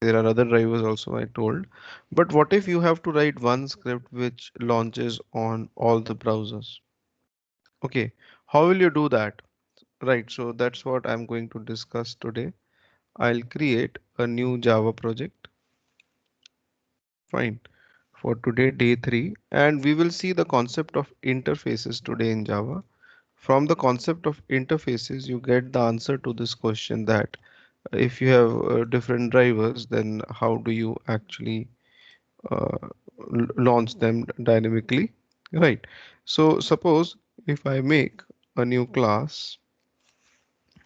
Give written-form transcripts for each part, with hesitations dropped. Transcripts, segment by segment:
there are other drivers also I told. But what if you have to write one script which launches on all the browsers? Okay, how will you do that? Right, so that's what I'm going to discuss today. I'll create a new Java project. Fine. For today, day 3, and we will see the concept of interfaces today in Java. From the concept of interfaces, you get the answer to this question that if you have different drivers, then how do you actually uh, launch them dynamically? Right. So suppose if I make a new class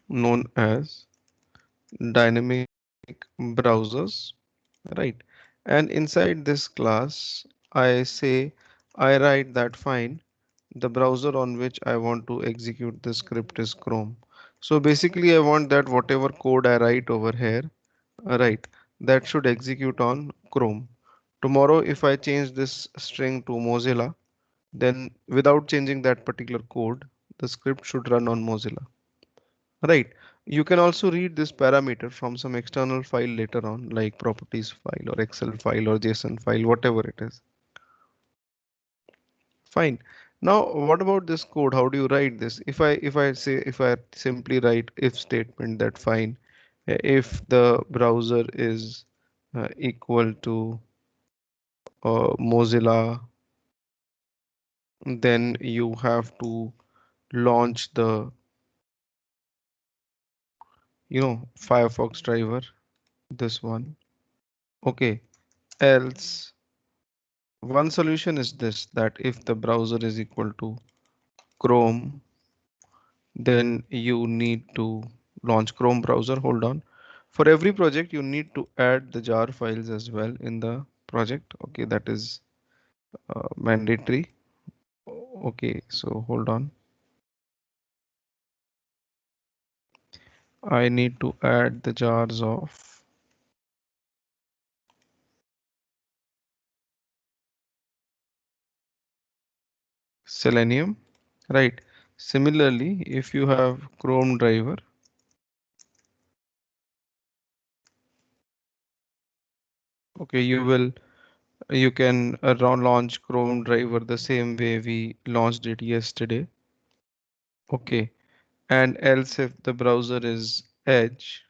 known as dynamic browsers, right? And inside this class, I say I write that fine. The browser on which I want to execute the script is Chrome. So basically, I want that whatever code I write over here, right, that should execute on Chrome. Tomorrow, if I change this string to Mozilla, then without changing that particular code, the script should run on Mozilla. Right. You can also read this parameter from some external file later on, like properties file or Excel file or JSON file, whatever it is. Fine. Now, what about this code? How do you write this? If I simply write if statement that fine, if the browser is equal to Mozilla, then you have to launch the, Firefox driver, this one. Okay. Else, one solution is this, that if the browser is equal to Chrome, then you need to launch Chrome browser. Hold on. For every project, you need to add the jar files as well in the project. Okay, that is mandatory. Okay, so hold on. I need to add the jars of Selenium, right? Similarly, if you have Chrome driver, okay, you can launch Chrome driver the same way we launched it yesterday. Okay, and else if the browser is Edge,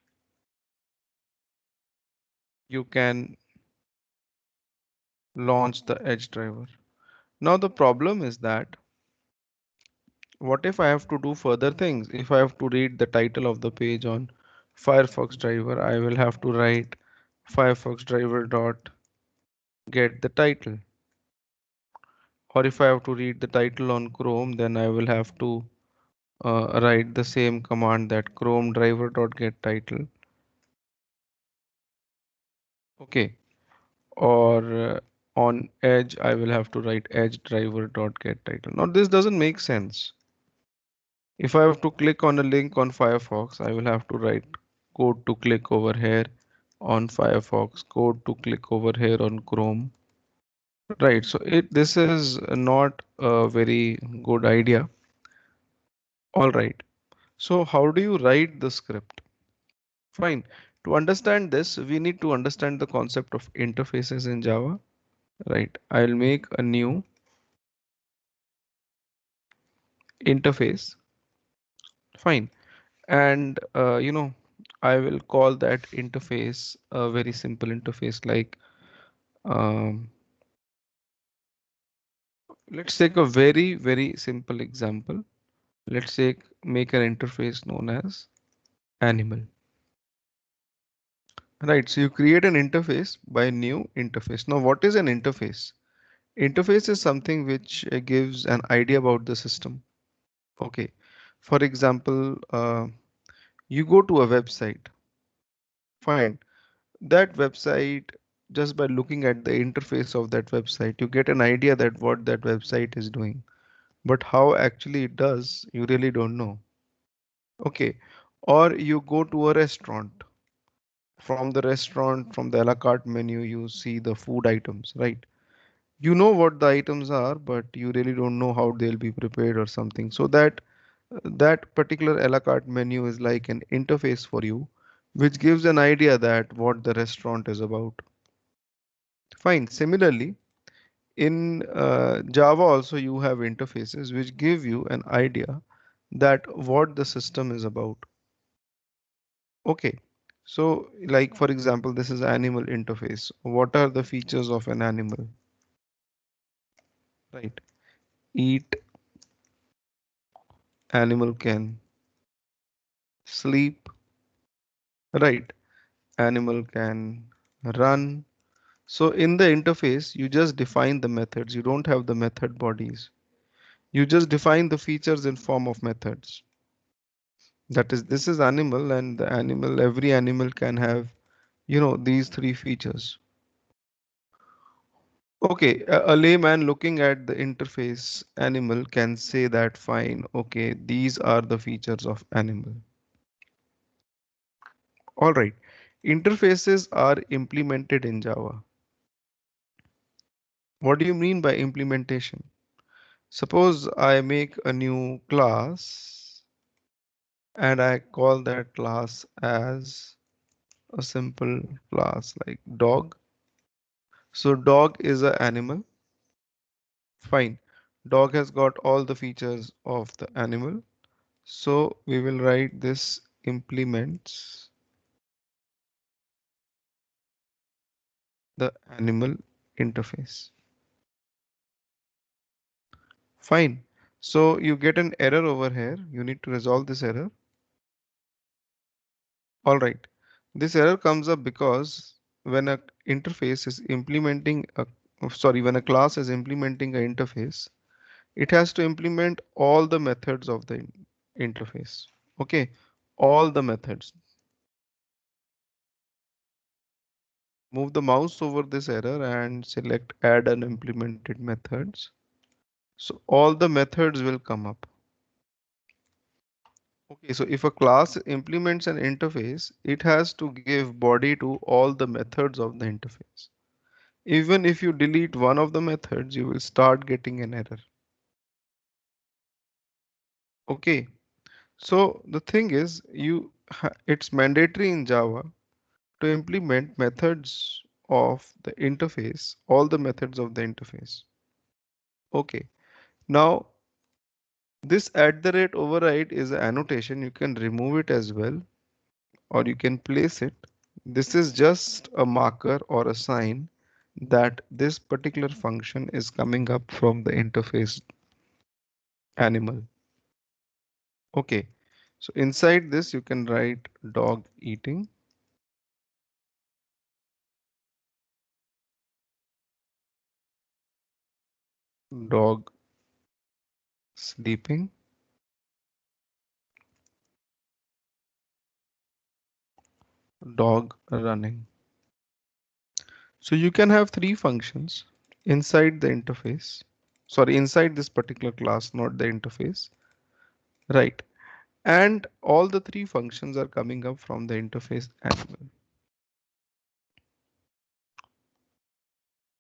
you can launch the Edge driver. Now the problem is that what if I have to do further things? If I have to read the title of the page on Firefox driver, I will have to write Firefox driver dot get the title. Or if I have to read the title on Chrome, then I will have to write the same command, that Chrome driver dot get title. Okay. Or on Edge, I will have to write Edge driver dot get title. Now this doesn't make sense. If I have to click on a link on Firefox, I will have to write code to click over here on Firefox, code to click over here on Chrome. Right, so this is not a very good idea. All right, so how do you write the script? Fine. To understand this, we need to understand the concept of interfaces in Java. Right, I'll make a new interface. Fine. And I will call that interface a very simple interface, like um, let's take a very simple example. Let's make an interface known as animal. Right, so you create an interface by new interface. Now what is an interface? Interface is something which gives an idea about the system. Okay, for example, you go to a website. Fine. That website, just by looking at the interface of that website, you get an idea that what that website is doing. But how actually it does, you really don't know. Okay. Or you go to a restaurant. From the restaurant, from the a la carte menu, you see the food items, right? You know what the items are, but you really don't know how they'll be prepared or something. So that particular a la carte menu is like an interface for you, which gives an idea that what the restaurant is about. Fine. Similarly, in Java also you have interfaces which give you an idea that what the system is about. Okay. So like for example, this is animal interface. What are the features of an animal? Right. Eat, animal can sleep, right? Animal can run. So in the interface, you just define the methods. You don't have the method bodies. You just define the features in form of methods. That is, this is animal, and the animal, every animal can have, these three features. Okay, a layman looking at the interface animal can say that fine, okay, these are the features of animal. All right. Interfaces are implemented in Java. What do you mean by implementation? Suppose I make a new class and I call that class as a simple class like dog. So dog is an animal. Fine. Dog has got all the features of the animal. So we will write this implements the animal interface. Fine. So you get an error over here. You need to resolve this error. All right. This error comes up because when a interface is implementing a, sorry, when a class is implementing an interface, it has to implement all the methods of the interface. Okay. All the methods. Move the mouse over this error and select add unimplemented methods. So all the methods will come up. Okay, so if a class implements an interface, it has to give body to all the methods of the interface. Even if you delete one of the methods, you will start getting an error. Okay, so the thing is, it's mandatory in Java to implement methods of the interface, all the methods of the interface. Okay, now this at the rate override is an annotation. You can remove it as well, or you can place it. This is just a marker or a sign that this particular function is coming up from the interface animal. Okay, so inside this you can write dog eating, dog sleeping, dog running. So you can have three functions inside the interface. Sorry, inside this particular class, not the interface. Right. And all the three functions are coming up from the interface animal.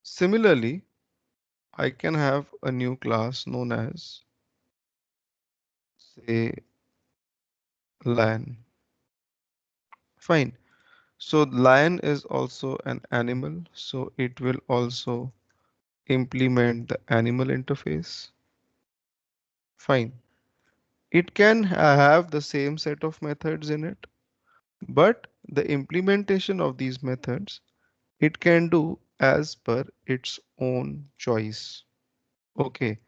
Similarly, I can have a new class known as, say, lion. Fine. So lion is also an animal, so it will also implement the animal interface. Fine. It can have the same set of methods in it, but the implementation of these methods it can do as per its own choice. Okay,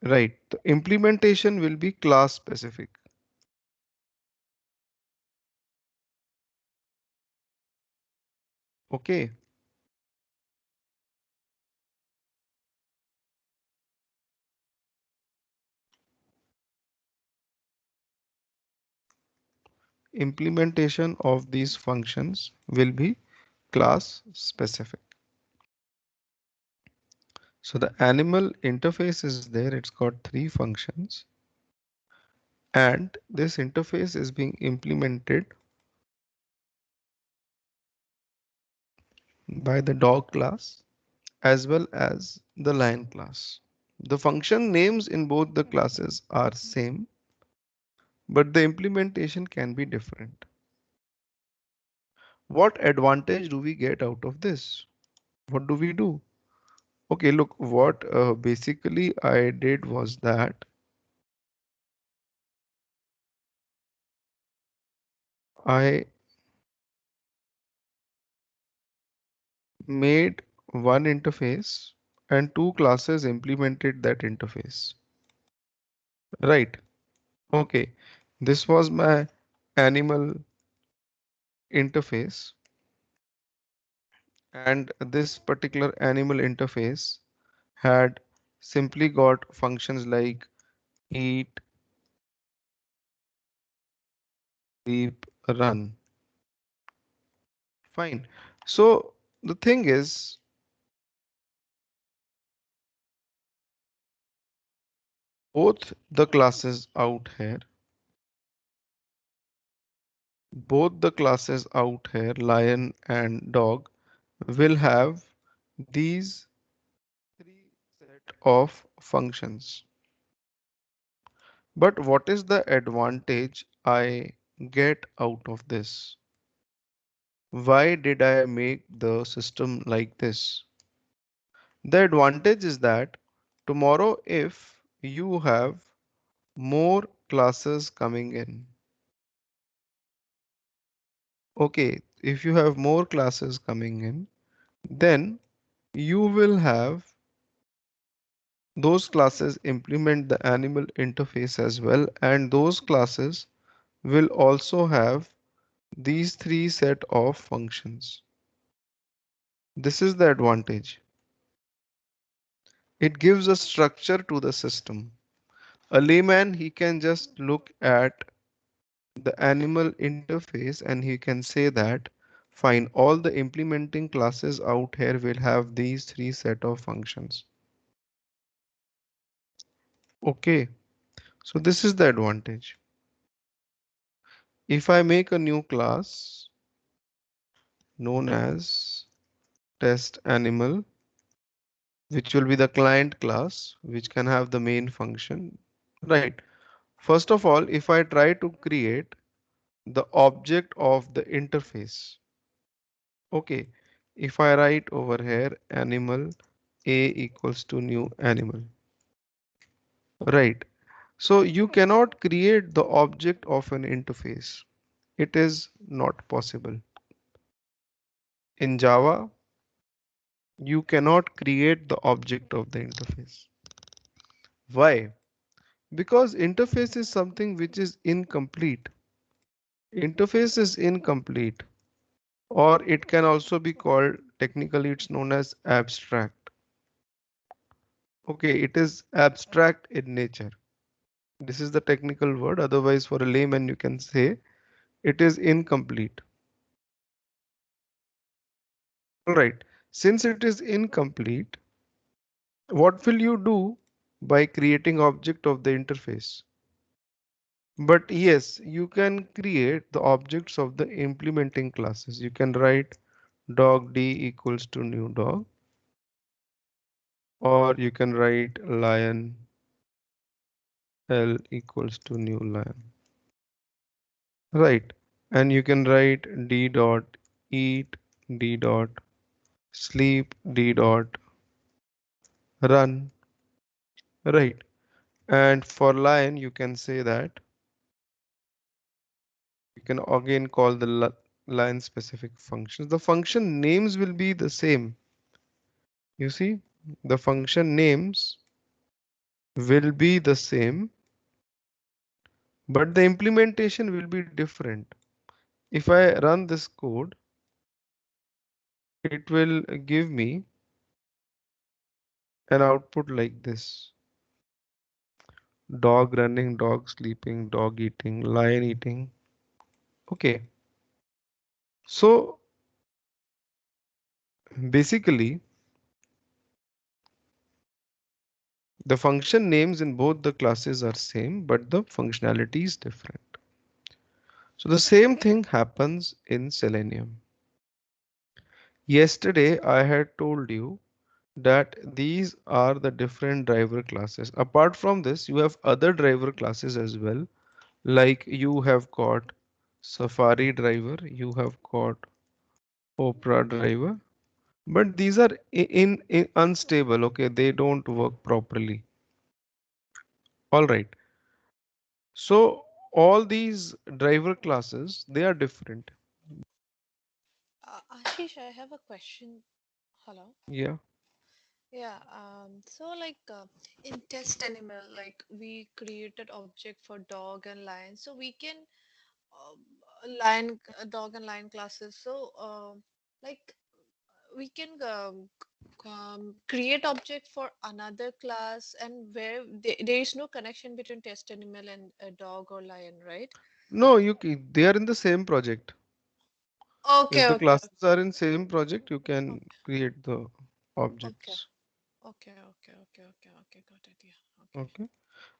right. The implementation will be class specific. Okay, implementation of these functions will be class specific. So the animal interface is there. It's got three functions, and this interface is being implemented by the dog class as well as the lion class. The function names in both the classes are same, but the implementation can be different. What advantage do we get out of this? What do we do? Okay, look, what basically I did was that I made one interface and two classes implemented that interface. Right. Okay. This was my animal interface, and this particular animal interface had simply got functions like eat, sleep, run. Fine. So the thing is, both the classes out here, both the classes out here, lion and dog, will have these three set of functions. But what is the advantage I get out of this? Why did I make the system like this? The advantage is that tomorrow, if you have more classes coming in, okay, if you have more classes coming in, then you will have those classes implement the animal interface as well, and those classes will also have these three set of functions. This is the advantage. It gives a structure to the system. A layman, he can just look at the animal interface and he can say that, fine, all the implementing classes out here will have these three set of functions. Okay, so this is the advantage. If I make a new class known as test animal, which will be the client class, which can have the main function, right? First of all, if I try to create the object of the interface, okay, if I write over here animal a equals to new animal, right? So you cannot create the object of an interface. It is not possible. In Java, you cannot create the object of the interface. Why? Because interface is something which is incomplete. Interface is incomplete, or it can also be called, technically it's known as abstract. Okay, it is abstract in nature. This is the technical word. Otherwise, for a layman, you can say it is incomplete. All right. Since it is incomplete, what will you do by creating object of the interface? But yes, you can create the objects of the implementing classes. You can write dog d equals to new dog, or you can write lion l equals to new lion. Right. And you can write d dot eat, d dot sleep, d dot run. Right. And for lion, you can say that you can again call the line specific functions. The function names will be the same. You see, the function names will be the same, but the implementation will be different. If I run this code, it will give me an output like this. Dog running, dog sleeping, dog eating, lion eating. Okay. So basically, the function names in both the classes are same, but the functionality is different. So the same thing happens in Selenium. Yesterday, I had told you that these are the different driver classes. Apart from this, you have other driver classes as well. Like you have got Safari driver, you have got Opera driver. But these are in unstable. Okay, they don't work properly. All right. So all these driver classes, they are different. Ashish, I have a question. Hello. Yeah. Yeah, so like in test animal, like we created object for dog and lion, so we can dog and lion classes. So like we can create object for another class, and where there is no connection between test animal and a dog or lion, right? No, they are in the same project. If Okay, the okay, classes are in same project, you can okay, create the okay, objects. okay. Got it. Yeah. Okay. Okay.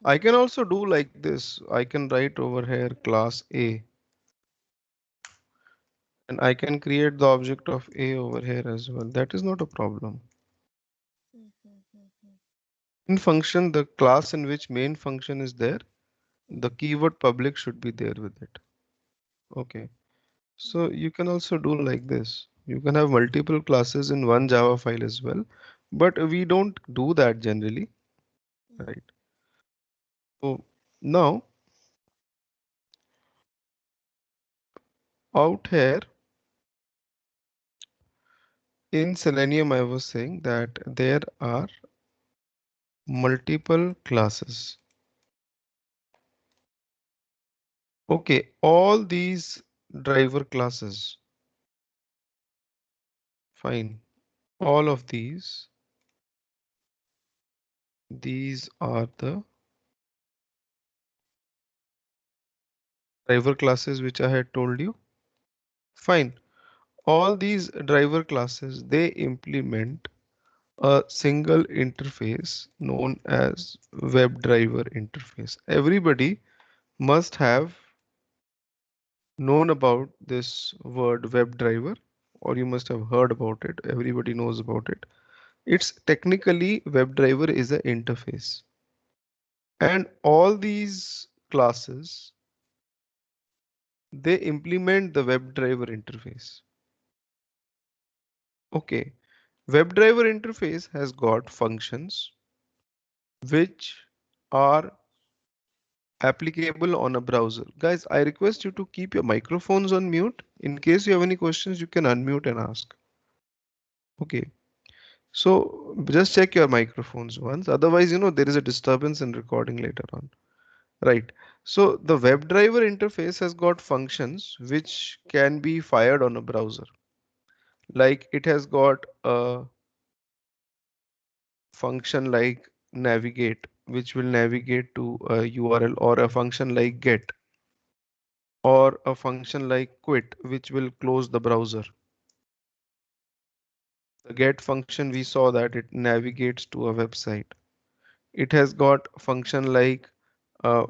I Hmm. can also do like this. I can write over here class A and I can create the object of A over here as well. That is not a problem. Hmm. In function, the class in which main function is there, the Hmm. keyword public should be there with it. Okay. So Hmm. you can also do like this. You can have multiple classes in one Java file as well, but we don't do that generally, Hmm. right? So now out here in Selenium, I was saying that there are multiple classes. Okay, all these driver classes, fine. All of these are the driver classes which I had told you. Fine. All these driver classes, they implement a single interface known as WebDriver interface. Everybody must have known about this word WebDriver, or you must have heard about it. Everybody knows about it. It's technically WebDriver is an interface. And all these classes, they implement the WebDriver interface. Okay, WebDriver interface has got functions which are applicable on a browser. Guys, I request you to keep your microphones on mute. In case you have any questions, you can unmute and ask. Okay, so just check your microphones once. Otherwise, there is a disturbance in recording later on. Right. So the WebDriver interface has got functions which can be fired on a browser. Like it has got a function like navigate, which will navigate to a URL, or a function like get, or a function like quit, which will close the browser. The get function, we saw that it navigates to a website. It has got function like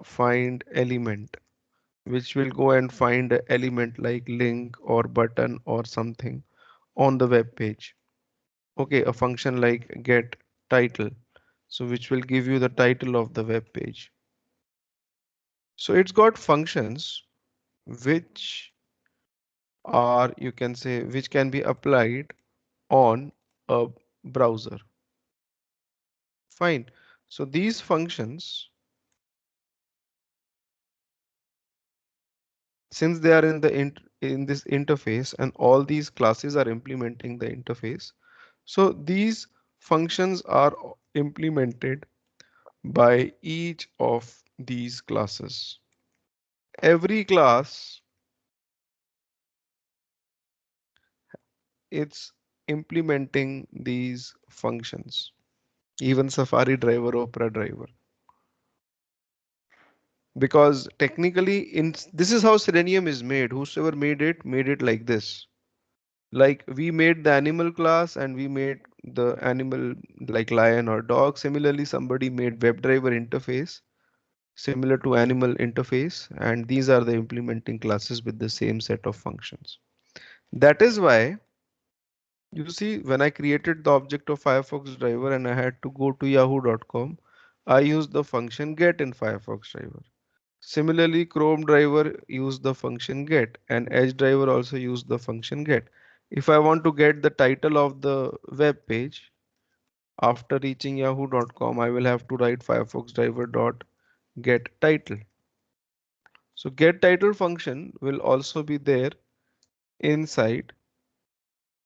find element, which will go and find an element like link or button or something on the web page. Okay, a function like get title, so which will give you the title of the web page. So it's got functions which are, you can say, which can be applied on a browser. Fine. So these functions, since they are in this interface and all these classes are implementing the interface, so these functions are implemented by each of these classes. Every class, it's implementing these functions. Even Safari driver, Opera driver. Because technically, this is how Selenium is made. Whosoever made it like this. Like we made the animal class and we made the animal like lion or dog. Similarly, somebody made WebDriver interface similar to animal interface, and these are the implementing classes with the same set of functions. That is why you see when I created the object of Firefox driver and I had to go to yahoo.com, I used the function get in Firefox driver. Similarly, Chrome driver used the function get, and Edge driver also used the function get. If I want to get the title of the web page after reaching yahoo.com, I will have to write Firefox driver dot get title. So get title function will also be there inside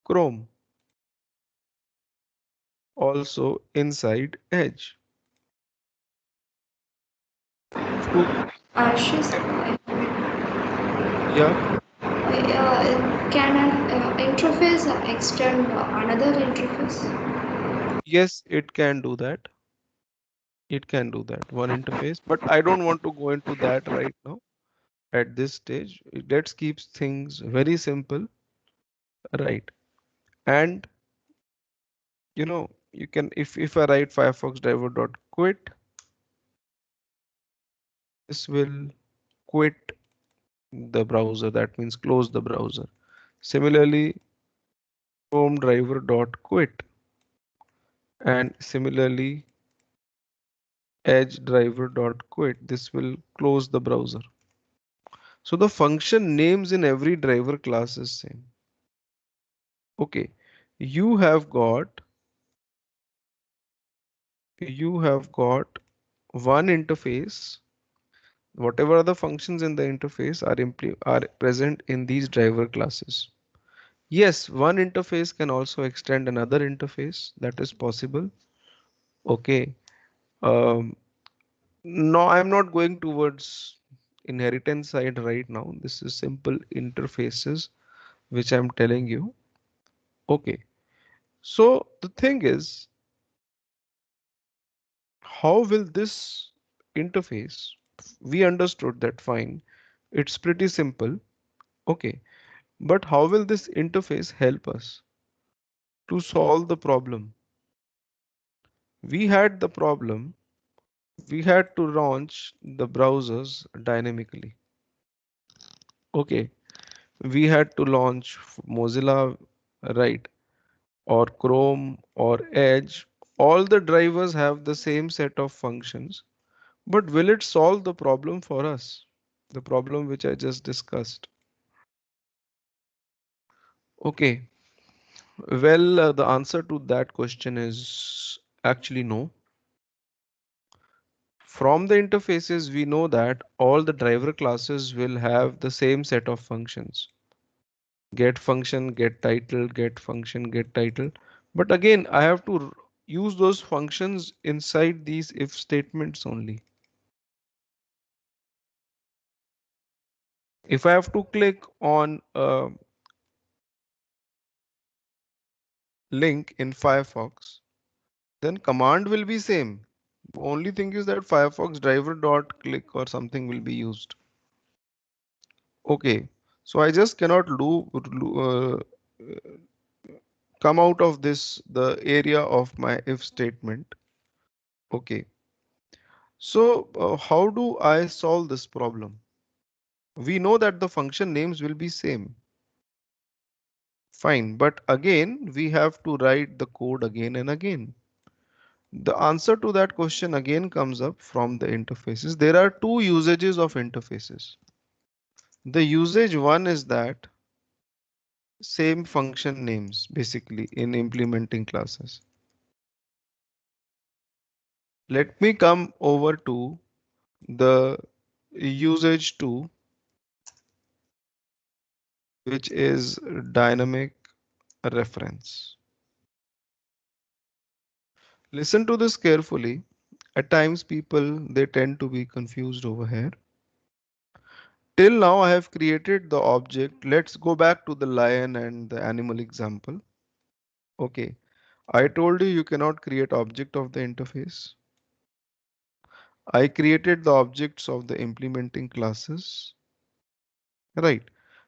Chrome, also inside Edge. To Ashish, Yeah, can an interface extend another interface? yes, it can do that. It can do that, one interface, but I don't want to go into that right now at this stage. Let's keep things very simple, right? And you can, if I write Firefox driver dot quit, this will quit the browser. That means close the browser. Similarly, Chrome driver dot quit, and similarly Edge driver dot quit. This will close the browser. So the function names in every driver class is same. Okay, you have got you have got one interface. Whatever other functions in the interface are present in these driver classes. Yes, one interface can also extend another interface. That is possible. Okay. Um, no, I'm not going towards inheritance side right now. This is simple interfaces which I'm telling you. Okay. So the thing is, how will this interface? We understood that fine. It's pretty simple. Okay. But how will this interface help us to solve the problem? We had the problem. We had to launch the browsers dynamically. Okay. We had to launch Mozilla, right, or Chrome or Edge. All the drivers have the same set of functions, but will it solve the problem for us? The problem which I just discussed. Okay, well, the answer to that question is actually no. From the interfaces, we know that all the driver classes will have the same set of functions. Get function, get title, get function, get title. But again, I have to use those functions inside these if statements only. If I have to click on a link in Firefox, then command will be same. Only thing is that Firefox driver dot click or something will be used. Okay, so I just cannot come out of this the area of my if statement. Okay, so how do I solve this problem? We know that the function names will be same. Fine, but again we have to write the code again and again. The answer to that question again comes up from the interfaces. There are two usages of interfaces. The usage one is that same function names basically in implementing classes. Let me come over to the usage 2, which is dynamic reference. Listen to this carefully. At times people they tend to be confused over here. Till now I have created the object. Let's go back to the lion and the animal example. Okay. I told you cannot create object of the interface. I created the objects of the implementing classes. Right.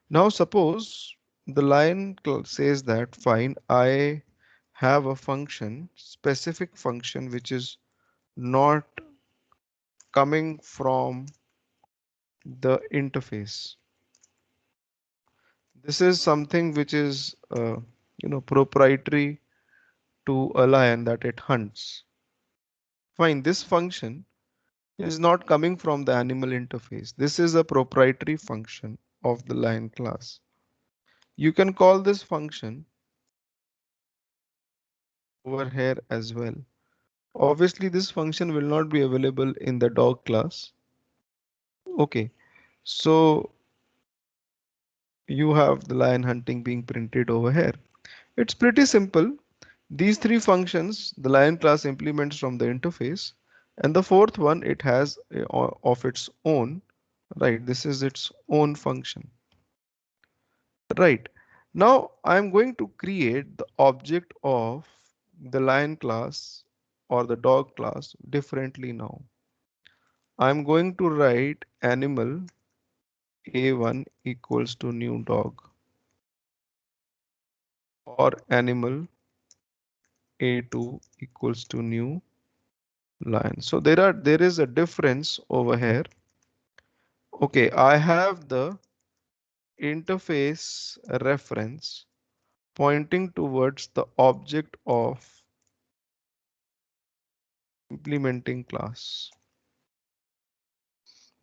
Now suppose the line says that fine, I have a function, specific function, which is not coming from the interface. This is something which is, proprietary to a lion that it hunts. Fine, this function is not coming from the animal interface. This is a proprietary function of the lion class. You can call this function over here as well. Obviously, this function will not be available in the dog class. Okay, so you have the lion hunting being printed over here. It's pretty simple. These three functions, the lion class implements from the interface, and the fourth one, it has of its own, right? This is its own function, right? Now I'm going to create the object of the lion class or the dog class differently now. I'm going to write animal a1 equals to new dog or animal a2 equals to new lion. So there is a difference over here. Okay, I have the interface reference pointing towards the object of implementing class.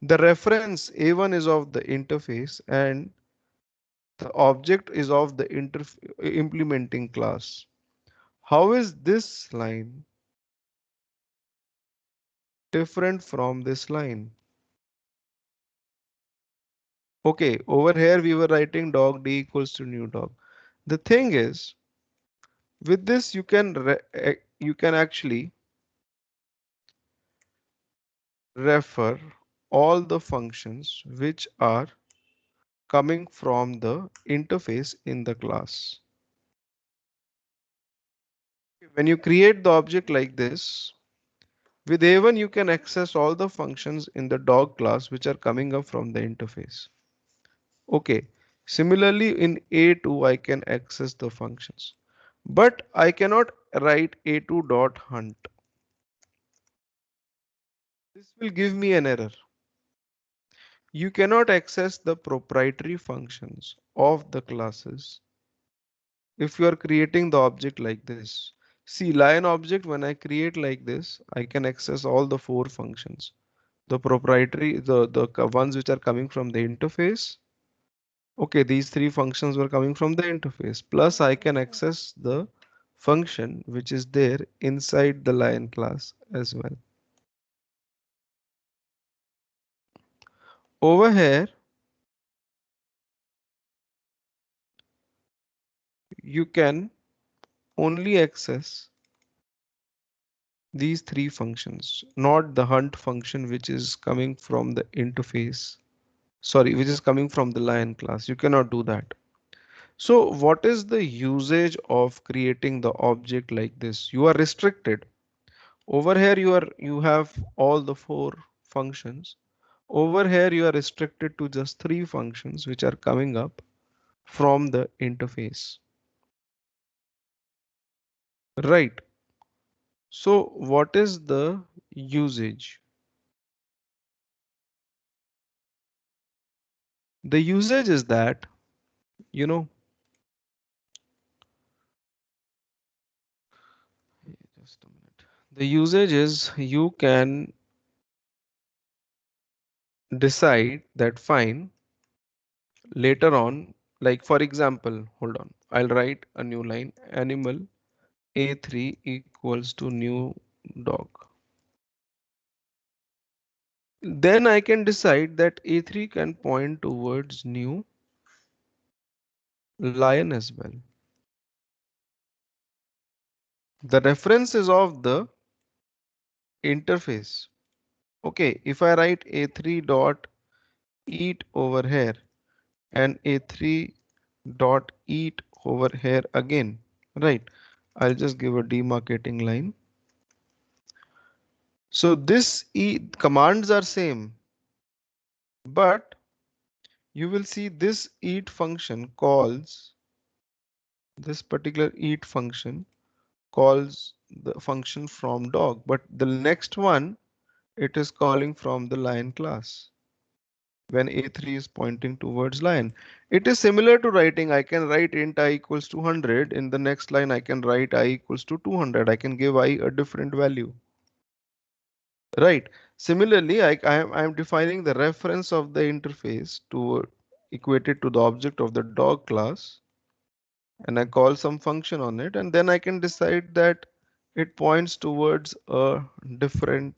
The reference A1 is of the interface and the object is of the implementing class. How is this line different from this line? Okay, over here we were writing dog d equals to new dog. The thing is, with this you can actually refer all the functions which are coming from the interface in the class. When you create the object like this, with A1 you can access all the functions in the dog class which are coming up from the interface. Okay. Similarly in A2 I can access the functions, but I cannot write A2.hunt. This will give me an error. You cannot access the proprietary functions of the classes if you are creating the object like this. See, lion object, when I create like this, I can access all the four functions. The proprietary, the ones which are coming from the interface. Okay, these three functions were coming from the interface. Plus, I can access the function which is there inside the lion class as well. Over here, you can only access these three functions, not the hunt function which is coming from the interface. Sorry, which is coming from the lion class. You cannot do that. So what is the usage of creating the object like this? You are restricted. Over here you have all the four functions. Over here you are restricted to just three functions which are coming up from the interface. Right. So what is the usage? The usage is that, you know, just a minute. The usage is you can decide that fine later on, like for example, hold on, I'll write a new line animal a3 equals to new dog. Then I can decide that a3 can point towards new lion as well. The reference is of the interface. Okay, if I write a3 dot eat over here and a3 dot eat over here again, right? I'll just give a demarcating line. So this commands are same, but you will see this eat function calls this particular eat function calls the function from dog, but the next one it is calling from the lion class when a3 is pointing towards lion. It is similar to writing. I can write int I equals to 100. In the next line I can write I equals to 200. I can give I a different value. Right. Similarly, I am defining the reference of the interface to equate it to the object of the dog class. and I call some function on it, and then I can decide that it points towards a different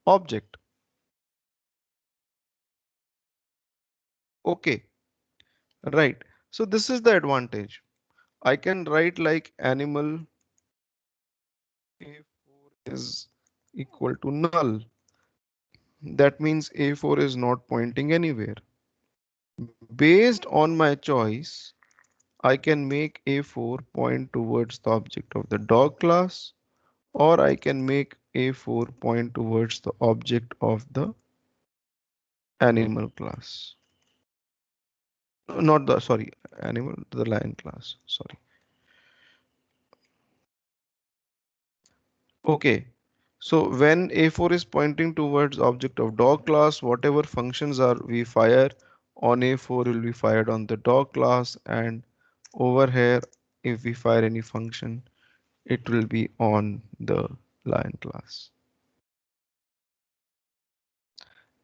object. Okay, right. So this is the advantage. I can write like animal a4 is equal to null. That means a4 is not pointing anywhere. Based on my choice, I can make a4 point towards the object of the dog class, or I can make a4 point towards the object of the animal class. Not the, sorry, animal, the lion class. Sorry. Okay. So when a4 is pointing towards object of dog class, whatever functions are we fire on a4 will be fired on the dog class, and over here, if we fire any function, it will be on the lion class.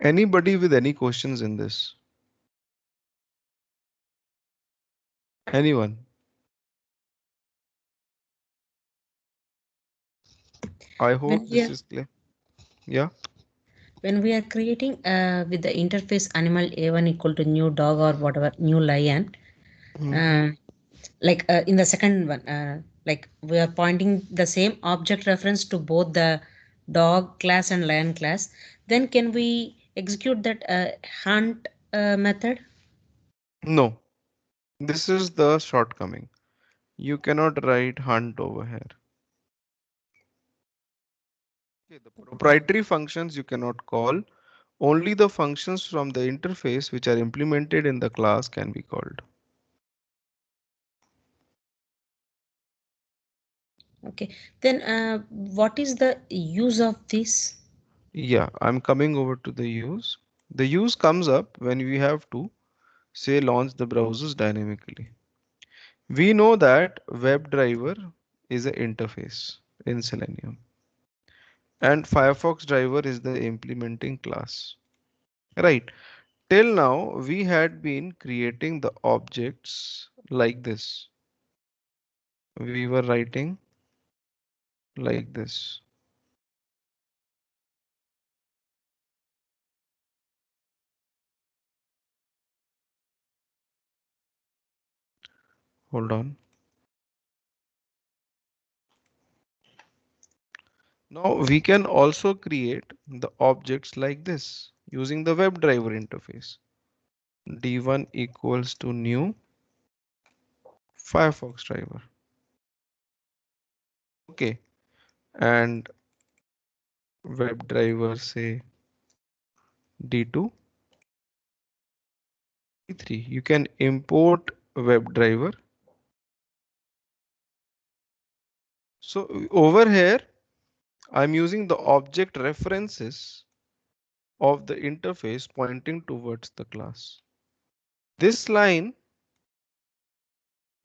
Anybody with any questions in this? Anyone? I when hope we this are is clear. Yeah. when we are creating with the interface animal a1 equal to new dog or whatever new lion, Mhm. uh, like in the second one, like we are pointing the same object reference to both the dog class and lion class, then can we execute that hunt method? No, this is the shortcoming. You cannot write hunt over here. Okay, the proprietary functions you cannot call. Only the functions from the interface which are implemented in the class can be called. Okay, then what is the use of this? Yeah, I'm coming over to the use. The use comes up when we have to say launch the browsers dynamically. We know that WebDriver is an interface in Selenium, and Firefox driver is the implementing class. Right. Till now, we had been creating the objects like this. We were writing like this. Hold on. Now we can also create the objects like this using the WebDriver interface. D1 equals to new Firefox driver. Okay. And WebDriver say D2, D3. You can import WebDriver. So over here, I'm using the object references of the interface pointing towards the class. This line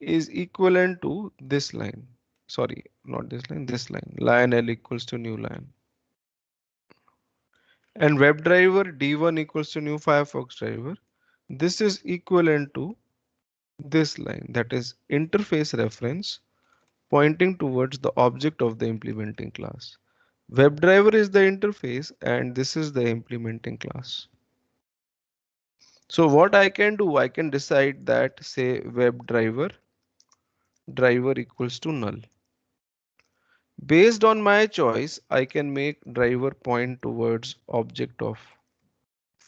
is equivalent to this line. Sorry, not this line, this line. Lion L equals to new line. And WebDriver D1 equals to new Firefox driver. This is equivalent to this line, that is interface reference pointing towards the object of the implementing class. WebDriver is the interface and this is the implementing class. So what I can do, I can decide that say WebDriver driver equals to null. Based on my choice, I can make driver point towards object of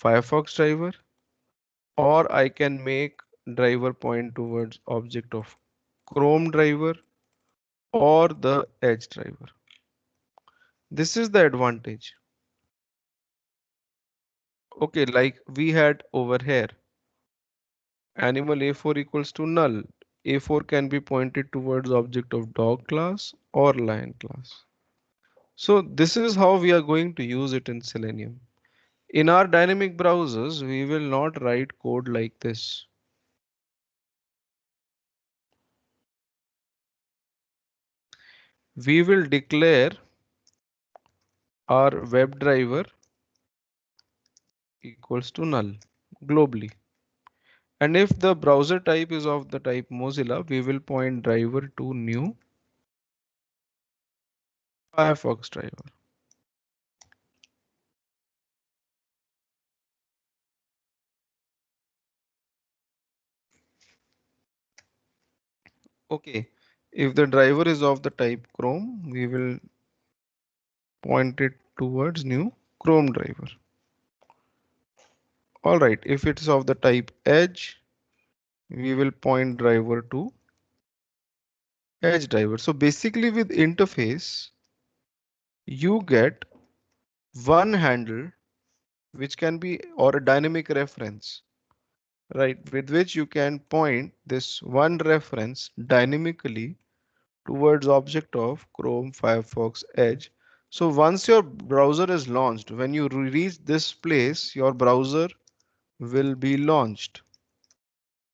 Firefox driver, or I can make driver point towards object of Chrome driver or the Edge driver. This is the advantage. Okay, like we had over here, animal a4 equals to null. A4 can be pointed towards object of dog class or lion class. So this is how we are going to use it in Selenium. In our dynamic browsers, we will not write code like this. We will declare our WebDriver equals to null globally. And if the browser type is of the type Mozilla, we will point driver to new Firefox driver. Okay. If the driver is of the type Chrome, we will point it towards new Chrome driver. All right. If it's of the type Edge, we will point driver to Edge driver. So basically with interface, you get one handle which can be or a dynamic reference, right, with which you can point this one reference dynamically towards object of Chrome, Firefox, Edge. So once your browser is launched, when you reach this place, your browser will be launched,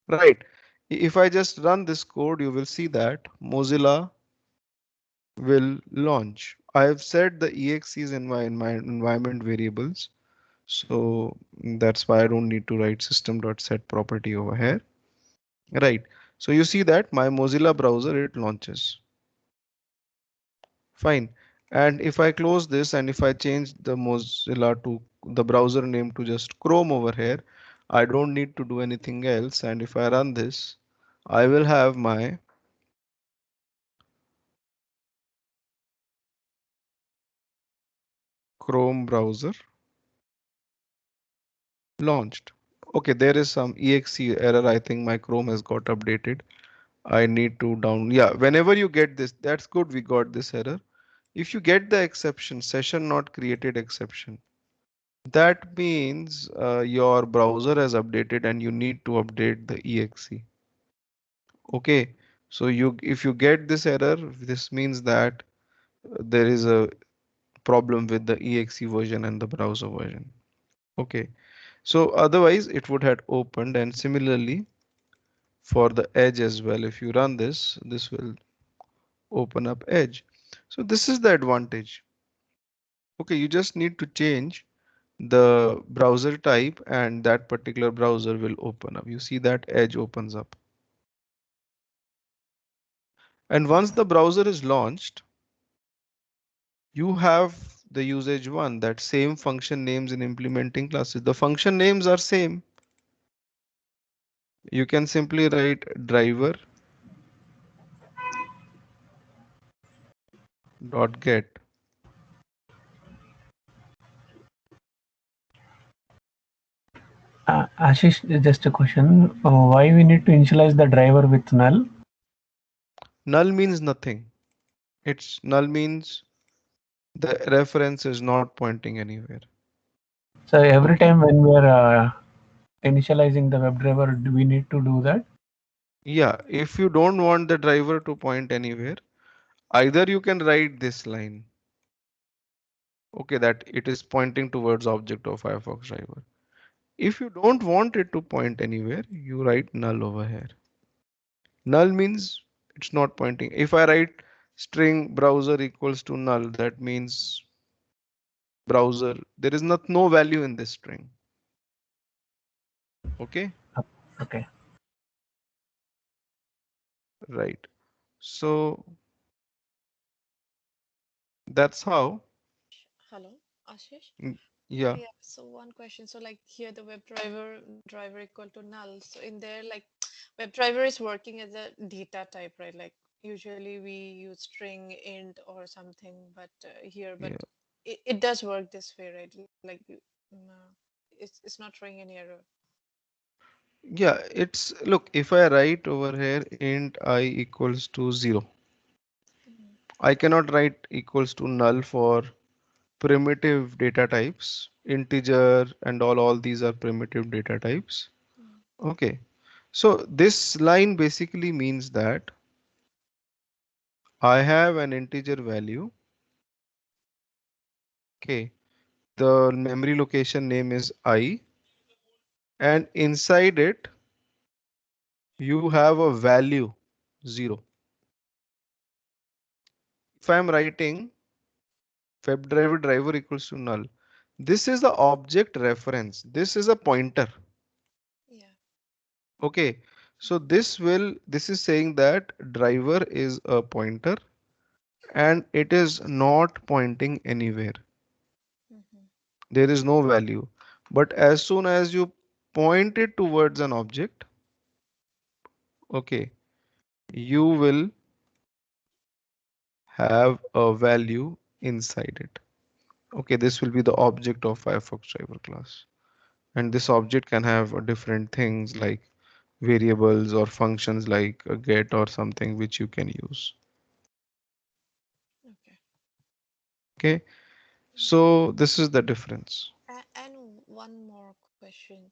right? If I just run this code, you will see that Mozilla will launch. I have set the exes in my environment variables. So that's why I don't need to write system.set property over here. Right. So you see that my Mozilla browser, it launches. Fine. And if I close this and if I change the Mozilla to the browser name to just Chrome over here, I don't need to do anything else. And if I run this, I will have my Chrome browser launched. Okay, there is some exe error. I think my Chrome has got updated. I need to down. Yeah, whenever you get this, that's good. We got this error. If you get the exception, session not created exception, that means your browser has updated and you need to update the exe. Okay, so if you get this error, this means that there is a problem with the exe version and the browser version. Okay, so otherwise it would have opened, and similarly for the edge as well. If you run this, this will open up edge. So this is the advantage. Okay, you just need to change the browser type and that particular browser will open up. You see that edge opens up. And once the browser is launched, you have the usage one, that same function names in implementing classes. The function names are same. You can simply write driver dot get. Ashish, just a question. Why we need to initialize the driver with null? Null means nothing. It's null means the reference is not pointing anywhere. So every Okay. time when we are initializing the WebDriver, do we need to do that? Yeah, if you don't want the driver to point anywhere, either you can write this line, okay, that it is pointing towards object of Firefox driver. If you don't want it to point anywhere, you write null over here. Null means it's not pointing. If I write string browser equals to null, that means browser, there is not no value in this string. Okay, Okay. right. So that's how. Hello, Ashish. mm, Yeah, Yeah, so one question. So like here the web driver equal to null. So in there like WebDriver is working as a data type, right? Like usually we use string, int or something, but here, but yeah, it does work this way, right? Like it's not throwing any error. yeah. It's look, if I write over here int I equals to 0, Mm, I cannot write equals to null for primitive data types, integer and all these are primitive data types. mm, Okay, so this line basically means that I have an integer value. Okay, the memory location name is I, and inside it you have a value 0. If I'm writing webdriver equals to null, this is the object reference. This is a pointer. yeah. Okay, so this is saying that driver is a pointer and it is not pointing anywhere. Mm-hmm. There is no value. But as soon as you point it towards an object, okay, you will have a value inside it. Okay, this will be the object of Firefox driver class. And this object can have different things like variables or functions like a get or something which you can use. Okay. Okay, so this is the difference. And one more question.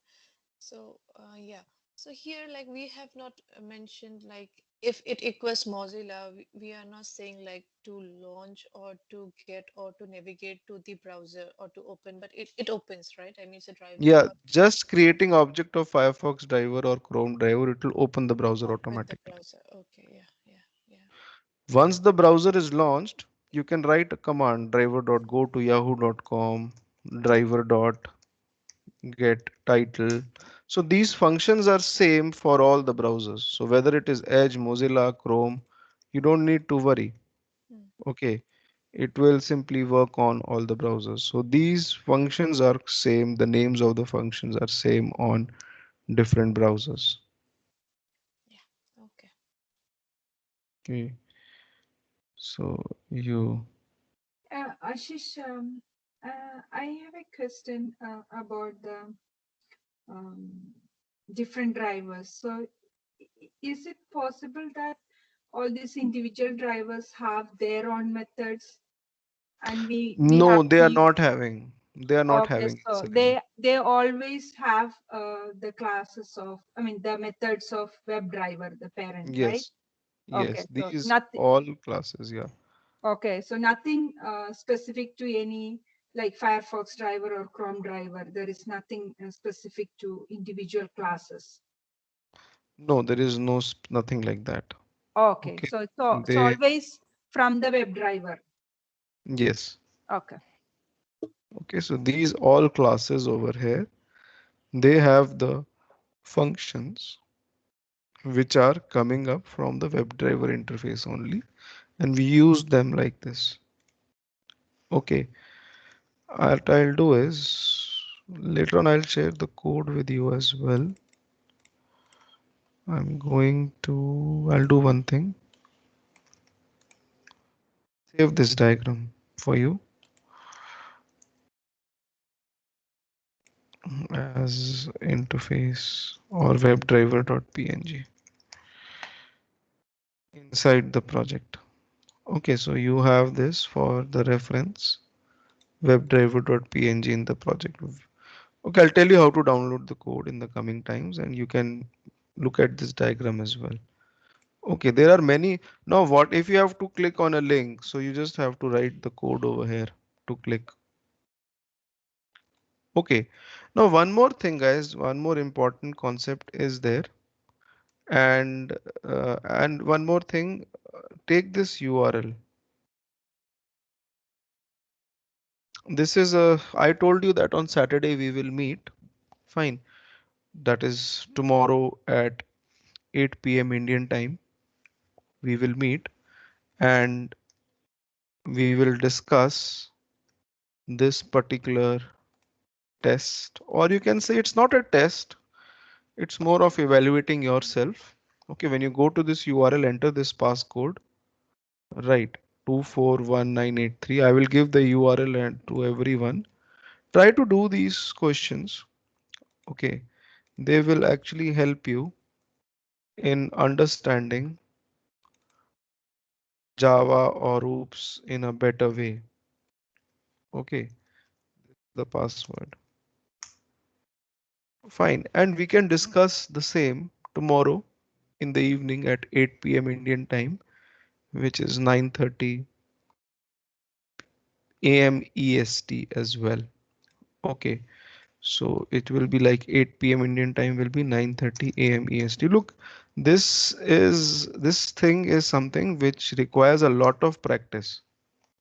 So, yeah. So here, like we have not mentioned like if it equals Mozilla, we are not saying like to launch or to get or to navigate to the browser or to open, but it opens, right? I mean, it's a driver Yeah, or just creating object of Firefox driver or Chrome driver, it will open the browser open the automatically. browser. Okay, yeah, yeah, yeah. Once the browser is launched, you can write a command driver.go to yahoo.com, driver.get title. So these functions are same for all the browsers. So whether it is Edge, Mozilla, Chrome, you don't need to worry. Hmm. Okay, it will simply work on all the browsers. So these functions are same. The names of the functions are same on different browsers. Yeah. Okay. Okay, so you Ashish, I have a question about the um, different drivers. So, is it possible that all these individual drivers have their own methods, and we have no, they to are use? not having. They are not Okay, having so Selenium. they always have the classes of, I mean, the methods of WebDriver, the parent, right? Yes, Okay, yes, so these nothing. all classes. Yeah. Okay, so nothing specific to any like Firefox driver or Chrome driver. There is nothing specific to individual classes. No, there is nothing like that. Okay, Okay. so They always from the web driver. yes. Okay. Okay, so these all classes over here, they have the functions which are coming up from the WebDriver interface only, and we use them like this. Okay, what I'll do is later on I'll share the code with you as well. I'll do one thing, save this diagram for you as interface or webdriver.png inside the project. Okay, so you have this for the reference webdriver.png in the project. Okay, I'll tell you how to download the code in the coming times and you can look at this diagram as well. Okay, there are many. Now, what if you have to click on a link? So you just have to write the code over here to click. Okay, now one more thing, guys, one more important concept is there. And one more thing, take this URL. This is I told you that on Saturday we will meet. Fine. That is tomorrow at 8 p.m. Indian time. We will meet and we will discuss this particular test, or you can say it's not a test, it's more of evaluating yourself. Okay, when you go to this URL, enter this passcode, right? 241983. I will give the URL and to everyone. Try to do these questions. Okay, they will actually help you in understanding Java or OOPS in a better way. Okay, the password. Fine, and we can discuss the same tomorrow in the evening at 8 p.m. Indian time, which is 9:30 a.m. EST as well. Okay, so it will be like 8 p.m. Indian time will be 9:30 a.m. EST. Look, this thing is something which requires a lot of practice.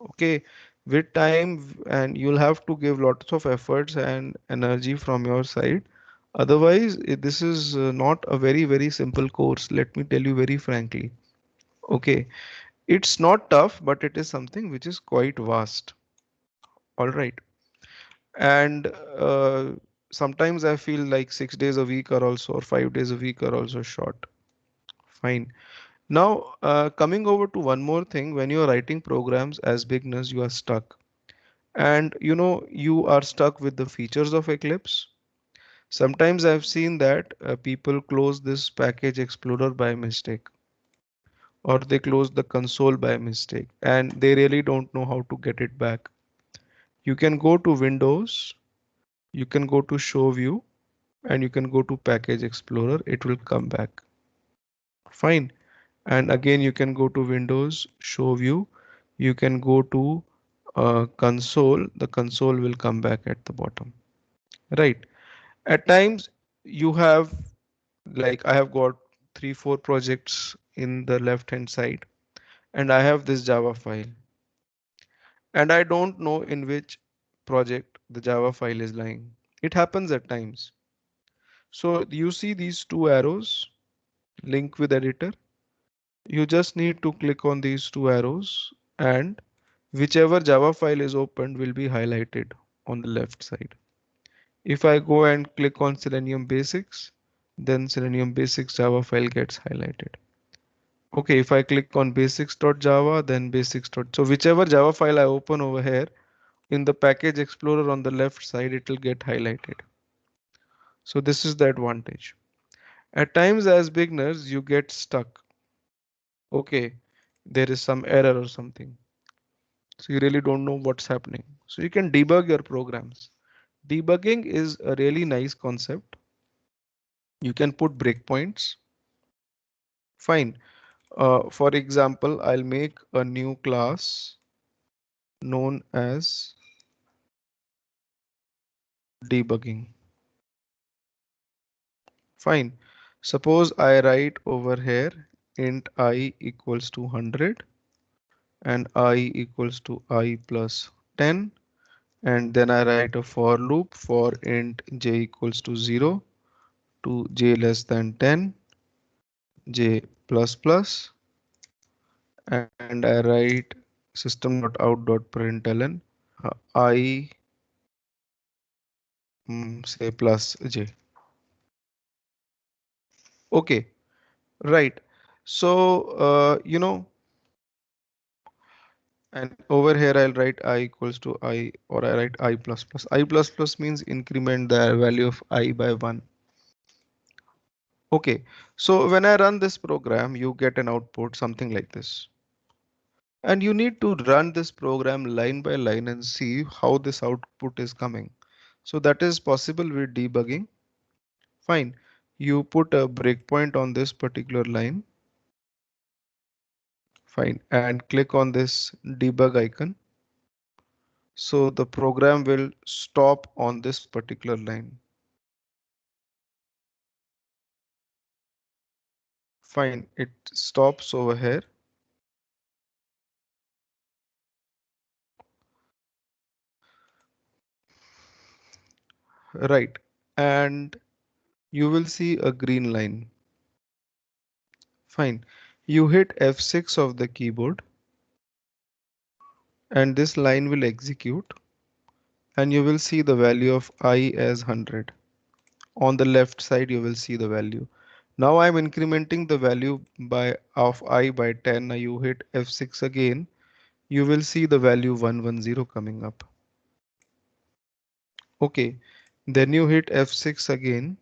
Okay, with time, and you'll have to give lots of efforts and energy from your side. Otherwise, this is not a very simple course. Let me tell you very frankly. Okay, it's not tough, but it is something which is quite vast. All right. And sometimes I feel like 6 days a week are also, or 5 days a week are also short. Fine. Now, coming over to one more thing, when you are writing programs as beginners, you are stuck. And you are stuck with the features of Eclipse. Sometimes I've seen that people close this package explorer by mistake, or they close the console by mistake, and they really don't know how to get it back. You can go to Windows, you can go to Show View, and you can go to Package Explorer. It will come back. Fine. And again, you can go to Windows, Show View. You can go to Console. The console will come back at the bottom. Right. At times, you have, like I have got 3, 4 projects in the left hand side, and I have this Java file, and I don't know in which project the Java file is lying. It happens at times. So you see these two arrows, link with editor. You just need to click on these two arrows, and whichever Java file is opened will be highlighted on the left side. If I go and click on Selenium Basics, then Selenium Basics Java file gets highlighted. Okay, if I click on basics.java, then basics. So whichever Java file I open over here in the package explorer on the left side, it will get highlighted. So this is the advantage. At times as beginners, you get stuck. Okay, there is some error or something. So you really don't know what's happening. So you can debug your programs. Debugging is a really nice concept. You can put breakpoints. Fine. For example, I'll make a new class known as debugging. Fine. Suppose I write over here int I equals to 100 and I equals to I plus 10, and then I write a for loop for int j equals to 0 to j less than 10, j plus plus, and I write system.out.println I say plus j. Okay, right. So and over here I'll write I equals to I, or I write I plus plus. I plus plus means increment the value of I by 1. Okay, so when I run this program, you get an output something like this. And you need to run this program line by line and see how this output is coming. So that is possible with debugging. Fine. You put a breakpoint on this particular line. Fine. And click on this debug icon. So the program will stop on this particular line. Fine. It stops over here. Right. And you will see a green line. Fine. You hit F6 of the keyboard and this line will execute, and you will see the value of I as 100. On the left side, you will see the value. Now I'm incrementing the value by of I by 10. Now you hit F6 again. You will see the value 110 coming up. Okay. Then you hit F6 again.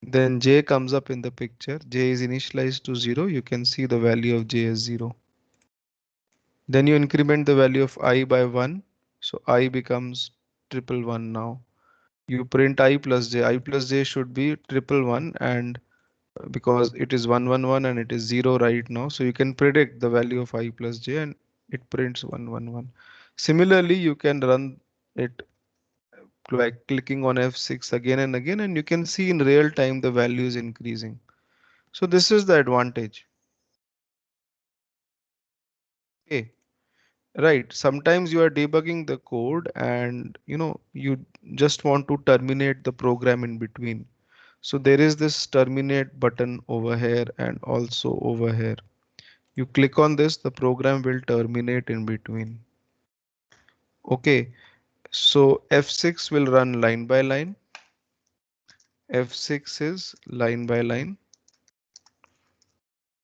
Then J comes up in the picture. J is initialized to 0. You can see the value of J as 0. Then you increment the value of I by 1. So I becomes triple one now. You print I plus J. I plus J should be triple one, and because it is 111 and it is 0 right now, so you can predict the value of I plus J and it prints 111. Similarly, you can run it by clicking on F6 again and again, and you can see in real time the value is increasing. So this is the advantage. Okay. Right. Sometimes you are debugging the code and you just want to terminate the program in between. So there is this terminate button over here and also over here. You click on this, the program will terminate in between. Okay. So F6 will run line by line. F6 is line by line.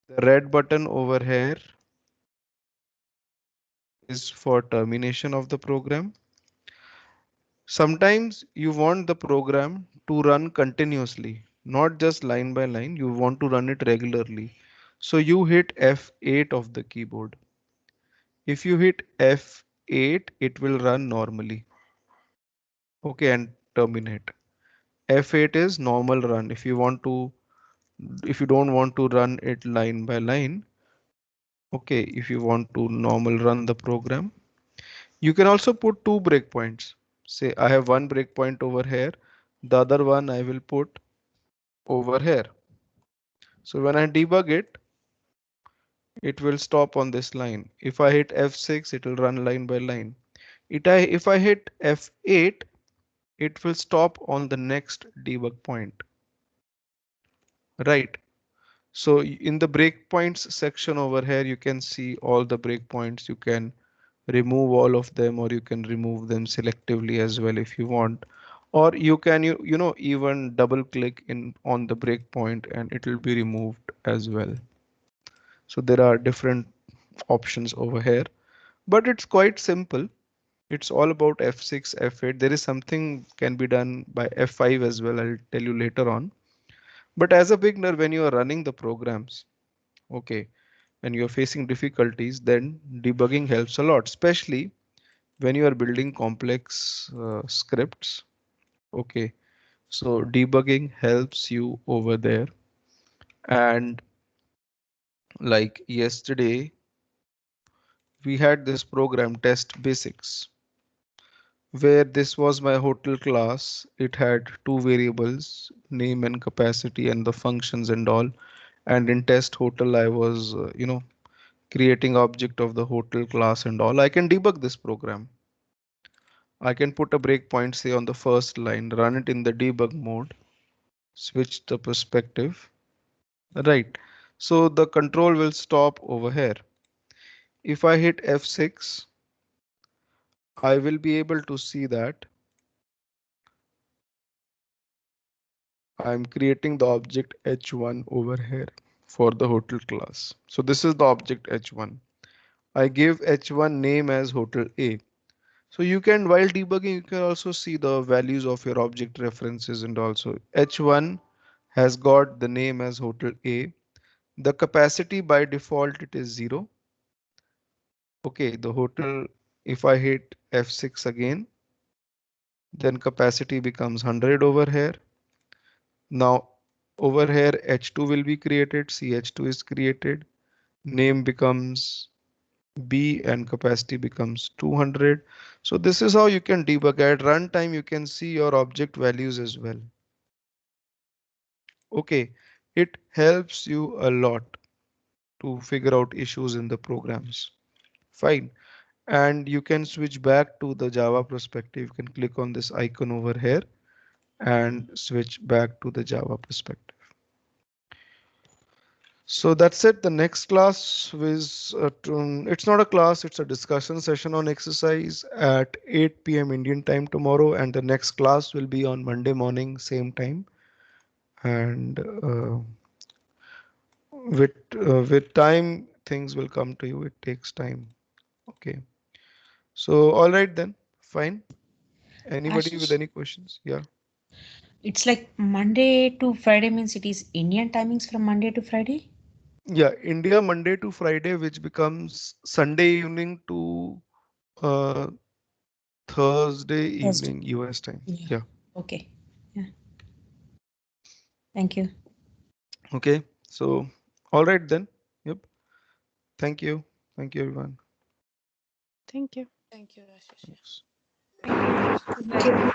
The red button over here is for termination of the program. Sometimes you want the program to run continuously, not just line by line. You want to run it regularly. So you hit F8 of the keyboard. If you hit F8, it will run normally. Okay, and terminate. F8 is normal run. If you don't want to run it line by line, okay, if you want to normal run the program, you can also put two breakpoints. Say I have one breakpoint over here, the other one I will put over here. So when I debug it, it will stop on this line. If I hit F6, it will run line by line. If I hit F8, it will stop on the next debug point. Right. So in the breakpoints section over here, you can see all the breakpoints. You can remove all of them, or you can remove them selectively as well if you want. Or you can even double click in on the breakpoint and it will be removed as well. So there are different options over here, but it's quite simple. It's all about F6, F8. There is something can be done by F5 as well. I'll tell you later on. But as a beginner, when you are running the programs, okay, and you're facing difficulties, then debugging helps a lot, especially when you are building complex scripts. Okay, so debugging helps you over there. And like yesterday, we had this program test basics where this was my hotel class. It had two variables, name and capacity, and the functions and all. And in test hotel, I was, creating object of the hotel class and all. I can debug this program. I can put a breakpoint, say on the first line, run it in the debug mode, switch the perspective. Right. So the control will stop over here. If I hit F6, I will be able to see that I'm creating the object H1 over here for the hotel class. So this is the object H1. I give H1 name as hotel A. So you can, while debugging, you can also see the values of your object references, and also H1 has got the name as hotel A. The capacity by default it is 0. Okay, the hotel, if I hit F6 again, then capacity becomes 100 over here. Now over here H2 will be created, CH2 is created, name becomes B and capacity becomes 200. So this is how you can debug. At runtime you can see your object values as well. Okay, it helps you a lot to figure out issues in the programs. Fine. And you can switch back to the Java perspective. You can click on this icon over here and switch back to the Java perspective. So that's it. The next class is, it's not a class, it's a discussion session on exercise at 8 p.m. Indian time tomorrow. And the next class will be on Monday morning, same time. And with time, things will come to you. It takes time. Okay. So, all right then. Fine. Anybody with Ashish, any questions? Yeah. it's like Monday to Friday means it is Indian timings from Monday to Friday? Yeah. India Monday to Friday, which becomes Sunday evening to uh, Thursday Thursday. evening US time. Yeah. Yeah. Okay. Yeah. Thank you. Okay. So, all right then. Yep. Thank you. Thank you, everyone. Thank you. Thank you, Rashish. Thanks. Thank you. Good night.